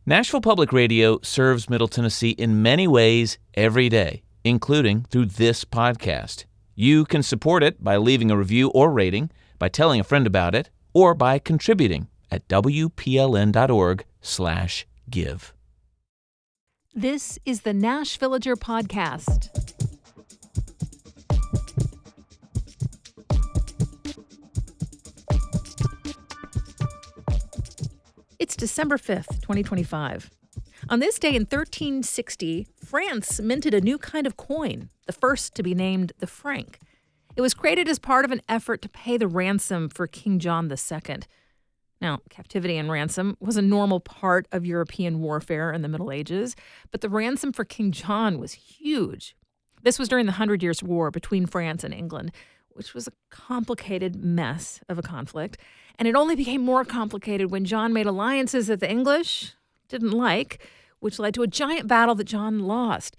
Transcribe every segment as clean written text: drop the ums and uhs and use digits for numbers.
Nashville Public Radio serves Middle Tennessee in many ways every day, including through this podcast. You can support it by leaving a review or rating, by telling a friend about it, or by contributing at wpln.org/give. This is the Nash Villager Podcast. It's December 5th, 2025. On this day in 1360, France minted a new kind of coin, the first to be named the franc. It was created as part of an effort to pay the ransom for King John II. Now, captivity and ransom was a normal part of European warfare in the Middle Ages, but the ransom for King John was huge. This was during the 100 Years' War between France and England, which was a complicated mess of a conflict. And it only became more complicated when John made alliances that the English didn't like, which led to a giant battle that John lost,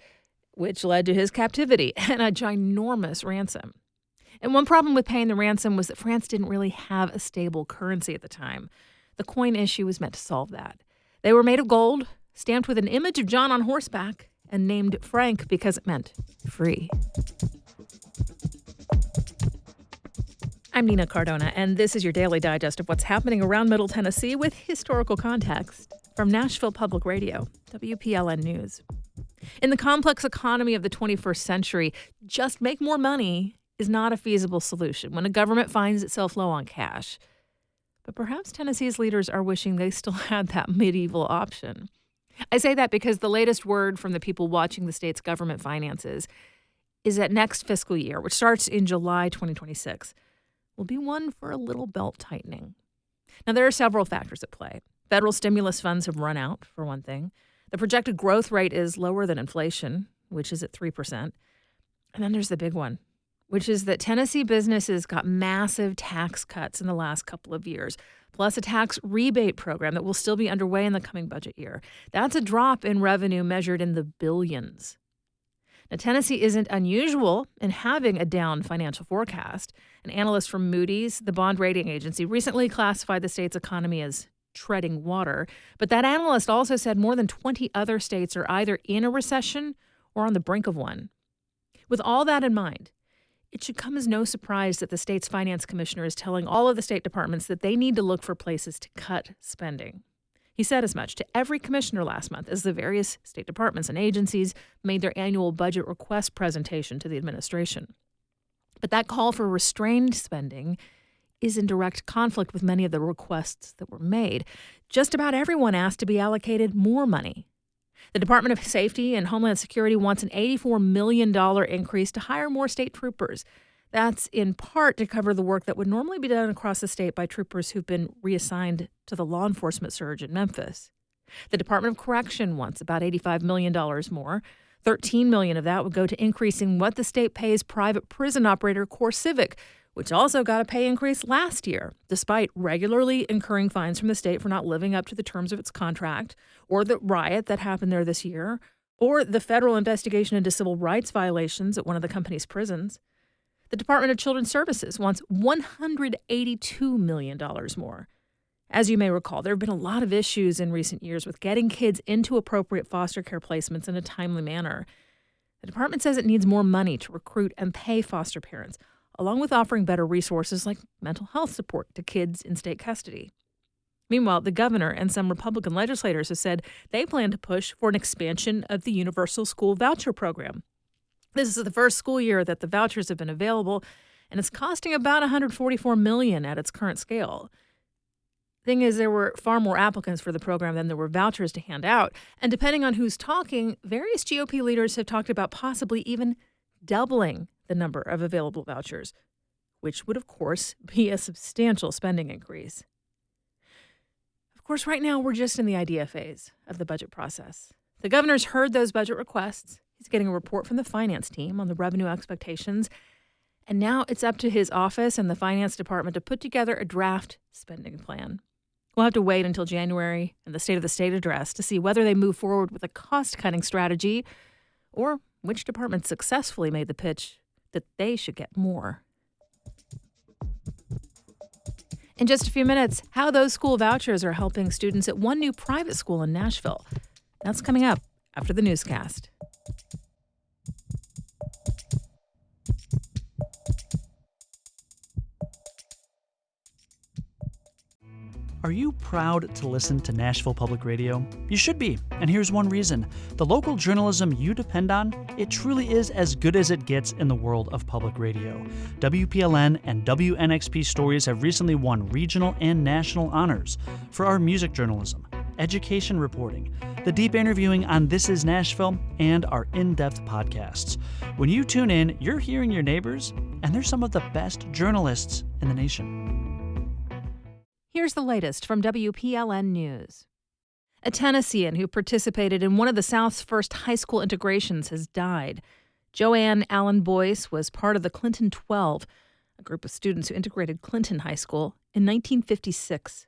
which led to his captivity and a ginormous ransom. And one problem with paying the ransom was that France didn't really have a stable currency at the time. The coin issue was meant to solve that. They were made of gold, stamped with an image of John on horseback, and named franc because it meant free. I'm Nina Cardona, and this is your daily digest of what's happening around Middle Tennessee with historical context from Nashville Public Radio, WPLN News. In the complex economy of the 21st century, just make more money is not a feasible solution when a government finds itself low on cash. But perhaps Tennessee's leaders are wishing they still had that medieval option. I say that because the latest word from the people watching the state's government finances is that next fiscal year, which starts in July 2026, will be one for a little belt tightening. Now, there are several factors at play. Federal stimulus funds have run out, for one thing. The projected growth rate is lower than inflation, which is at 3%. And then there's the big one, which is that Tennessee businesses got massive tax cuts in the last couple of years, plus a tax rebate program that will still be underway in the coming budget year. That's a drop in revenue measured in the billions. Now, Tennessee isn't unusual in having a down financial forecast. An analyst from Moody's, the bond rating agency, recently classified the state's economy as treading water. But that analyst also said more than 20 other states are either in a recession or on the brink of one. With all that in mind, it should come as no surprise that the state's finance commissioner is telling all of the state departments that they need to look for places to cut spending. He said as much to every commissioner last month as the various state departments and agencies made their annual budget request presentation to the administration. But that call for restrained spending is in direct conflict with many of the requests that were made. Just about everyone asked to be allocated more money. The Department of Safety and Homeland Security wants an $84 million increase to hire more state troopers. That's in part to cover the work that would normally be done across the state by troopers who've been reassigned to the law enforcement surge in Memphis. The Department of Correction wants about $85 million more. $13 million of that would go to increasing what the state pays private prison operator CoreCivic, which also got a pay increase last year, despite regularly incurring fines from the state for not living up to the terms of its contract, or the riot that happened there this year, or the federal investigation into civil rights violations at one of the company's prisons. The Department of Children's Services wants $182 million more. As you may recall, there have been a lot of issues in recent years with getting kids into appropriate foster care placements in a timely manner. The department says it needs more money to recruit and pay foster parents, along with offering better resources like mental health support to kids in state custody. Meanwhile, the governor and some Republican legislators have said they plan to push for an expansion of the universal school voucher program. This is the first school year that the vouchers have been available, and it's costing about $144 million at its current scale. Thing is, there were far more applicants for the program than there were vouchers to hand out, and depending on who's talking, various GOP leaders have talked about possibly even doubling the number of available vouchers, which would, of course, be a substantial spending increase. Of course, right now, we're just in the idea phase of the budget process. The governor's heard those budget requests. He's getting a report from the finance team on the revenue expectations. And now it's up to his office and the finance department to put together a draft spending plan. We'll have to wait until January and the State of the State address to see whether they move forward with a cost-cutting strategy or which department successfully made the pitch that they should get more. In just a few minutes, how those school vouchers are helping students at one new private school in Nashville. That's coming up after the newscast. Are you proud to listen to Nashville Public Radio? You should be, and here's one reason. The local journalism you depend on, it truly is as good as it gets in the world of public radio. WPLN and WNXP Stories have recently won regional and national honors for our music journalism, education reporting, the deep interviewing on This Is Nashville, and our in-depth podcasts. When you tune in, you're hearing your neighbors, and they're some of the best journalists in the nation. Here's the latest from WPLN News. A Tennessean who participated in one of the South's first high school integrations has died. Joanne Allen Boyce was part of the Clinton 12, a group of students who integrated Clinton High School in 1956.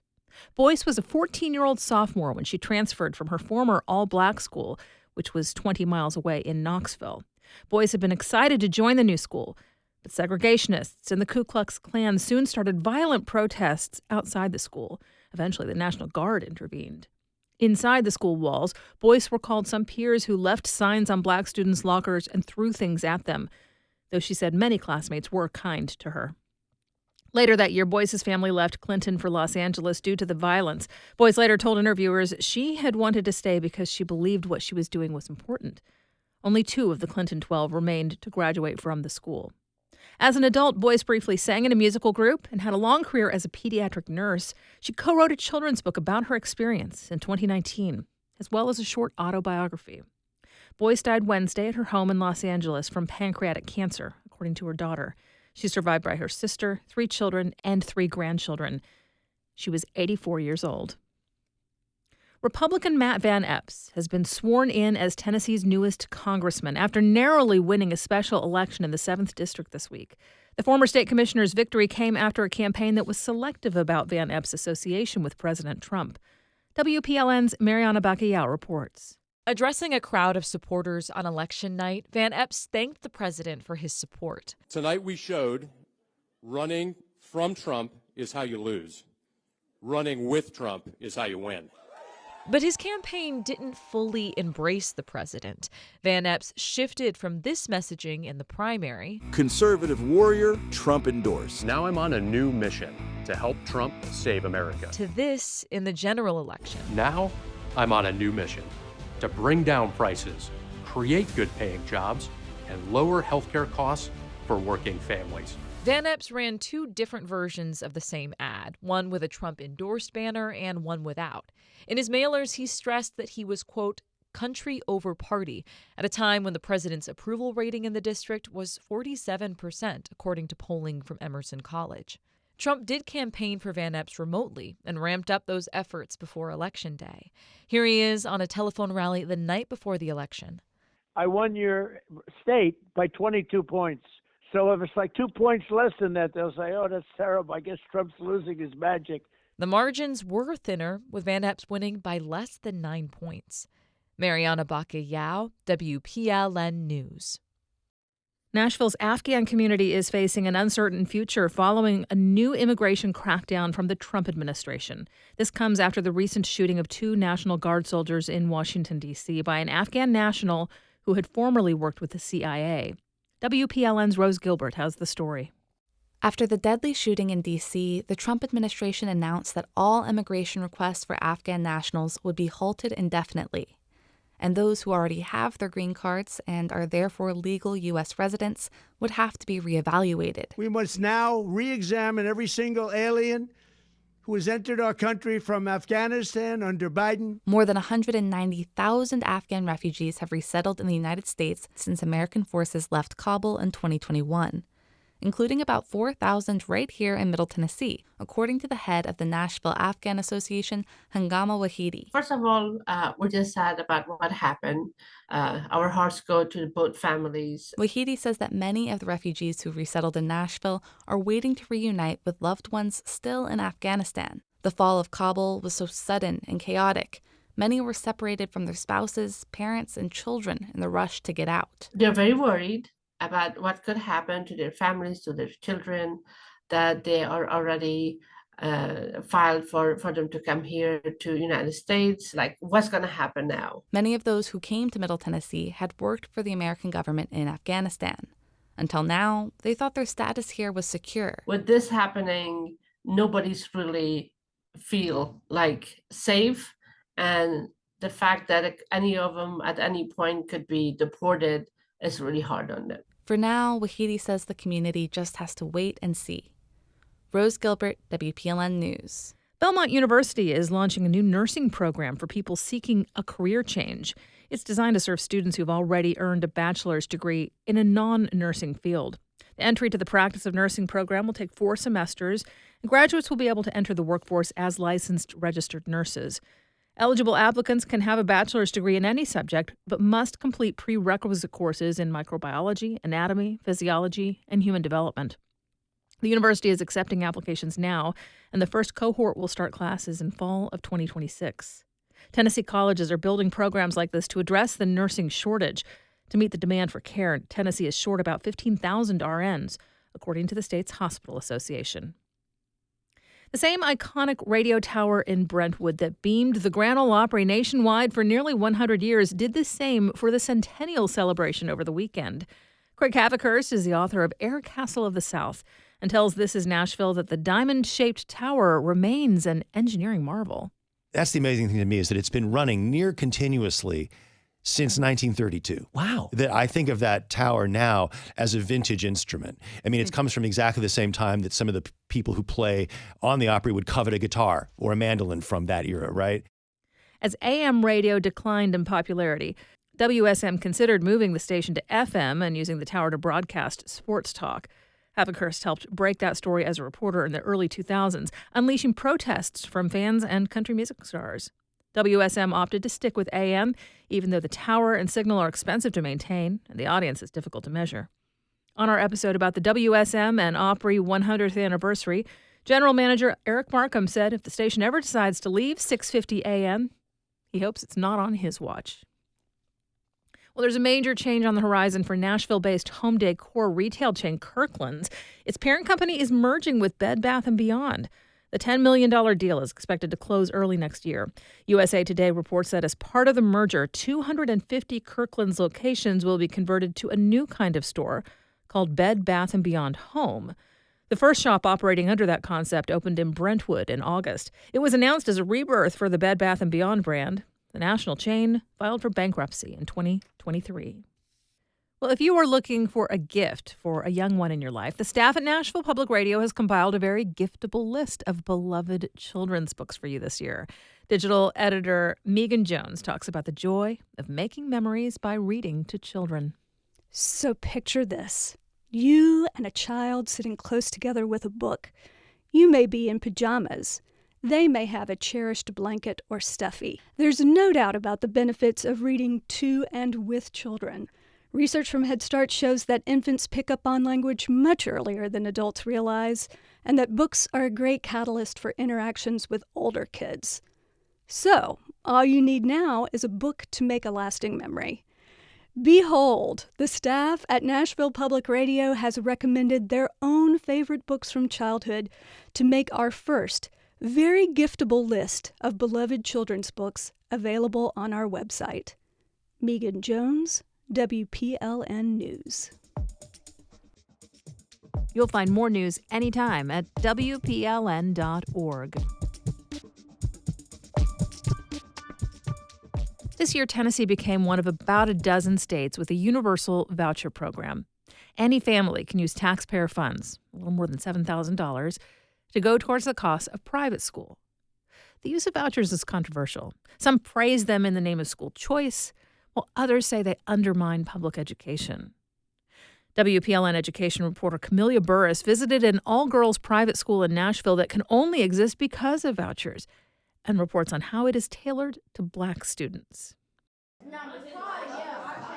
Boyce was a 14-year-old sophomore when she transferred from her former all-black school, which was 20 miles away in Knoxville. Boyce had been excited to join the new school, but segregationists and the Ku Klux Klan soon started violent protests outside the school. Eventually, the National Guard intervened. Inside the school walls, Boyce recalled some peers who left signs on black students' lockers and threw things at them, though she said many classmates were kind to her. Later that year, Boyce's family left Clinton for Los Angeles due to the violence. Boyce later told interviewers she had wanted to stay because she believed what she was doing was important. Only 2 of the Clinton 12 remained to graduate from the school. As an adult, Boyce briefly sang in a musical group and had a long career as a pediatric nurse. She co-wrote a children's book about her experience in 2019, as well as a short autobiography. Boyce died Wednesday at her home in Los Angeles from pancreatic cancer, according to her daughter. She's survived by her sister, 3 children, and 3 grandchildren. She was 84 years old. Republican Matt Van Epps has been sworn in as Tennessee's newest congressman after narrowly winning a special election in the 7th District this week. The former state commissioner's victory came after a campaign that was selective about Van Epps' association with President Trump. WPLN's Mariana Bacallao reports. Addressing a crowd of supporters on election night, Van Epps thanked the president for his support. Tonight we showed running from Trump is how you lose. Running with Trump is how you win. But his campaign didn't fully embrace the president. Van Epps shifted from this messaging in the primary. Conservative warrior, Trump endorsed. Now I'm on a new mission to help Trump save America. To this in the general election. Now I'm on a new mission to bring down prices, create good-paying jobs, and lower healthcare costs for working families. Van Epps ran 2 different versions of the same ad, one with a Trump-endorsed banner and one without. In his mailers, he stressed that he was, quote, country over party, at a time when the president's approval rating in the district was 47%, according to polling from Emerson College. Trump did campaign for Van Epps remotely and ramped up those efforts before Election Day. Here he is on a telephone rally the night before the election. I won your state by 22 points. So if it's like 2 points less than that, they'll say, oh, that's terrible. I guess Trump's losing his magic. The margins were thinner, with Van Epps winning by less than 9 points. Mariana Bacallao, WPLN News. Nashville's Afghan community is facing an uncertain future following a new immigration crackdown from the Trump administration. This comes after the recent shooting of 2 National Guard soldiers in Washington, D.C. by an Afghan national who had formerly worked with the CIA. WPLN's Rose Gilbert has the story. After the deadly shooting in D.C., the Trump administration announced that all immigration requests for Afghan nationals would be halted indefinitely. And those who already have their green cards and are therefore legal U.S. residents would have to be reevaluated. We must now re-examine every single alien who has entered our country from Afghanistan under Biden. More than 190,000 Afghan refugees have resettled in the United States since American forces left Kabul in 2021, including about 4,000 right here in Middle Tennessee, according to the head of the Nashville Afghan Association, Hangama Wahidi. First of all, we're just sad about what happened. Our hearts go to both families. Wahidi says that many of the refugees who resettled in Nashville are waiting to reunite with loved ones still in Afghanistan. The fall of Kabul was so sudden and chaotic. Many were separated from their spouses, parents, and children in the rush to get out. They're very worried about what could happen to their families, to their children, that they are already filed for them to come here to United States. Like, what's going to happen now? Many of those who came to Middle Tennessee had worked for the American government in Afghanistan. Until now, they thought their status here was secure. With this happening, nobody's really feel like safe, and the fact that any of them at any point could be deported is really hard on them. For now, Wahidi says the community just has to wait and see. Rose Gilbert, WPLN News. Belmont University is launching a new nursing program for people seeking a career change. It's designed to serve students who've already earned a bachelor's degree in a non-nursing field. The entry to the Practice of Nursing program will take 4 semesters, and graduates will be able to enter the workforce as licensed registered nurses. Eligible applicants can have a bachelor's degree in any subject, but must complete prerequisite courses in microbiology, anatomy, physiology, and human development. The university is accepting applications now, and the first cohort will start classes in fall of 2026. Tennessee colleges are building programs like this to address the nursing shortage. To meet the demand for care, Tennessee is short about 15,000 RNs, according to the state's hospital association. The same iconic radio tower in Brentwood that beamed the Grand Ole Opry nationwide for nearly 100 years did the same for the centennial celebration over the weekend. Craig Havikhurst is the author of Air Castle of the South and tells This Is Nashville that the diamond-shaped tower remains an engineering marvel. That's the amazing thing to me, is that it's been running near continuously since 1932. Wow. That I think of that tower now as a vintage instrument. I mean, it comes from exactly the same time that some of the people who play on the Opry would covet a guitar or a mandolin from that era, right? As AM radio declined in popularity, WSM considered moving the station to FM and using the tower to broadcast sports talk. Havikhurst helped break that story as a reporter in the early 2000s, unleashing protests from fans and country music stars. WSM opted to stick with AM, even though the tower and signal are expensive to maintain and the audience is difficult to measure. On our episode about the WSM and Opry 100th anniversary, General Manager Eric Markham said if the station ever decides to leave 650 AM, he hopes it's not on his watch. Well, there's a major change on the horizon for Nashville-based home decor retail chain Kirkland's. Its parent company is merging with Bed Bath & Beyond. The $10 million deal is expected to close early next year. USA Today reports that as part of the merger, 250 Kirkland's locations will be converted to a new kind of store called Bed Bath & Beyond Home. The first shop operating under that concept opened in Brentwood in August. It was announced as a rebirth for the Bed Bath & Beyond brand. The national chain filed for bankruptcy in 2023. Well, if you are looking for a gift for a young one in your life, the staff at Nashville Public Radio has compiled a very giftable list of beloved children's books for you this year. Digital editor Megan Jones talks about the joy of making memories by reading to children. So picture this. You and a child sitting close together with a book. You may be in pajamas. They may have a cherished blanket or stuffy. There's no doubt about the benefits of reading to and with children. Research from Head Start shows that infants pick up on language much earlier than adults realize, and that books are a great catalyst for interactions with older kids. So, all you need now is a book to make a lasting memory. Behold, the staff at Nashville Public Radio has recommended their own favorite books from childhood to make our first, very giftable list of beloved children's books available on our website. Megan Jones, WPLN News. You'll find more news anytime at WPLN.org. This year, Tennessee became one of about a dozen states with a universal voucher program. Any family can use taxpayer funds, a little more than $7,000, to go towards the cost of private school. The use of vouchers is controversial. Some praise them in the name of school choice, while others say they undermine public education. WPLN education reporter Camelia Burris visited an all-girls private school in Nashville that can only exist because of vouchers, and reports on how it is tailored to Black students.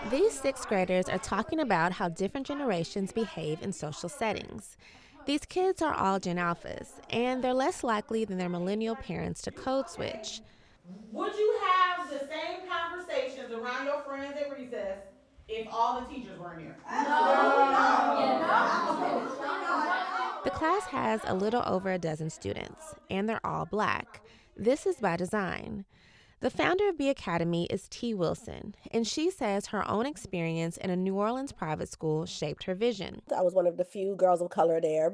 These sixth graders are talking about how different generations behave in social settings. These kids are all Gen Alphas, and they're less likely than their millennial parents to code switch. Would you have the same conversations around your friends at recess if all the teachers weren't here? No. The class has a little over a dozen students, and they're all Black. This is by design. The founder of Be Academy is T. Wilson, and she says her own experience in a New Orleans private school shaped her vision. I was one of the few girls of color there,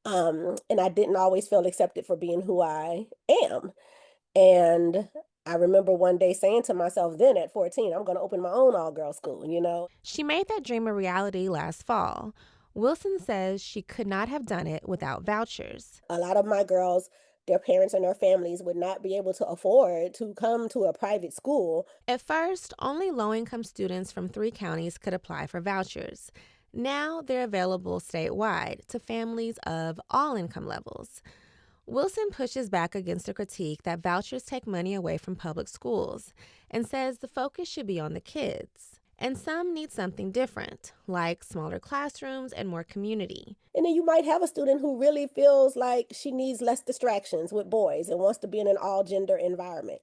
and I didn't always feel accepted for being who I am. And I remember one day saying to myself then at 14, I'm going to open my own all-girls school, She made that dream a reality last fall. Wilson says she could not have done it without vouchers. A lot of my girls, their parents and their families would not be able to afford to come to a private school. At first, only low-income students from 3 counties could apply for vouchers. Now they're available statewide to families of all income levels. Wilson pushes back against the critique that vouchers take money away from public schools and says the focus should be on the kids. And some need something different, like smaller classrooms and more community. And then you might have a student who really feels like she needs less distractions with boys and wants to be in an all-gender environment.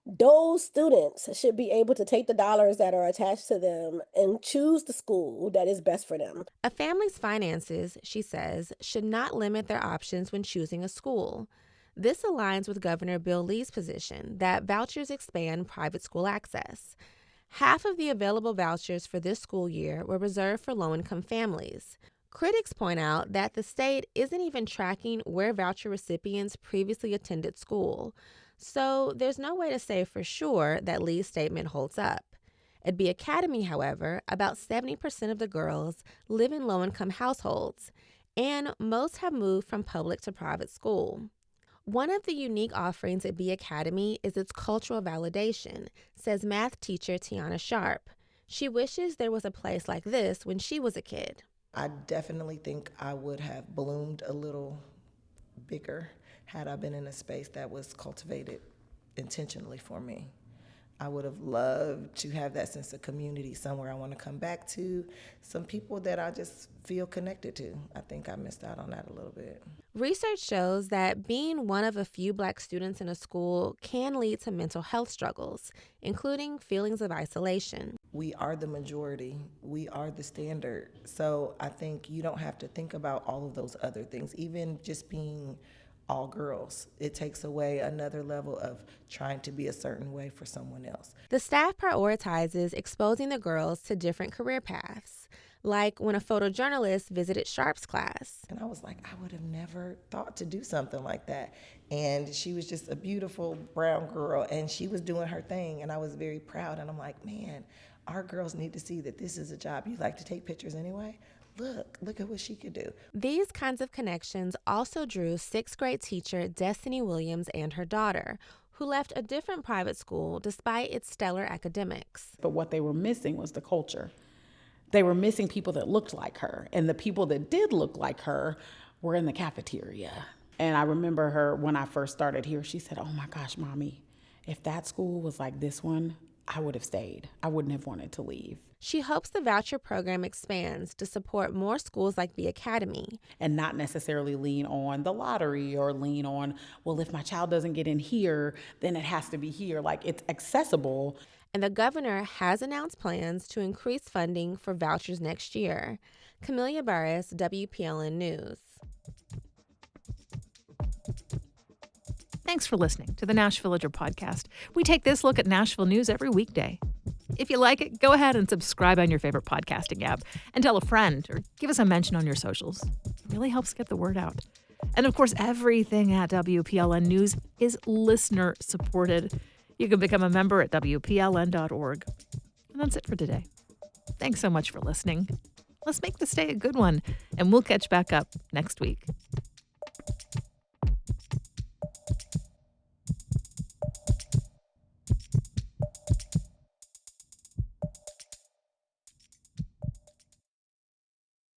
Those students should be able to take the dollars that are attached to them and choose the school that is best for them. A family's finances, she says, should not limit their options when choosing a school. This aligns with Governor Bill Lee's position that vouchers expand private school access. Half of the available vouchers for this school year were reserved for low-income families. Critics point out that the state isn't even tracking where voucher recipients previously attended school, so there's no way to say for sure that Lee's statement holds up. At Be Academy, however, about 70% of the girls live in low-income households, and most have moved from public to private school. One of the unique offerings at Be Academy is its cultural validation, says math teacher Tiana Sharp. She wishes there was a place like this when she was a kid. I definitely think I would have bloomed a little bigger had I been in a space that was cultivated intentionally for me. I would have loved to have that sense of community, somewhere I want to come back to, some people that I just feel connected to. I think I missed out on that a little bit. Research shows that being one of a few Black students in a school can lead to mental health struggles, including feelings of isolation. We are the majority. We are the standard. So I think you don't have to think about all of those other things, even just being all girls. It takes away another level of trying to be a certain way for someone else. The staff prioritizes exposing the girls to different career paths, like when a photojournalist visited Sharp's class. And I was like, I would have never thought to do something like that. And she was just a beautiful brown girl, and she was doing her thing, and I was very proud. And I'm like, man, our girls need to see that this is a job. You like to take pictures anyway? Look at what she could do. These kinds of connections also drew 6th grade teacher Destiny Williams and her daughter, who left a different private school despite its stellar academics. But what they were missing was the culture. They were missing people that looked like her, and the people that did look like her were in the cafeteria. And I remember her when I first started here, she said, "Oh my gosh, Mommy, if that school was like this one, I would have stayed. I wouldn't have wanted to leave." She hopes the voucher program expands to support more schools like Be Academy. And not necessarily lean on the lottery or lean on, well, if my child doesn't get in here, then it has to be here. Like, it's accessible. And the governor has announced plans to increase funding for vouchers next year. Camelia Barris, WPLN News. Thanks for listening to the Nash Villager podcast. We take this look at Nashville news every weekday. If you like it, go ahead and subscribe on your favorite podcasting app and tell a friend or give us a mention on your socials. It really helps get the word out. And of course, everything at WPLN News is listener supported. You can become a member at WPLN.org. And that's it for today. Thanks so much for listening. Let's make this day a good one, and we'll catch back up next week.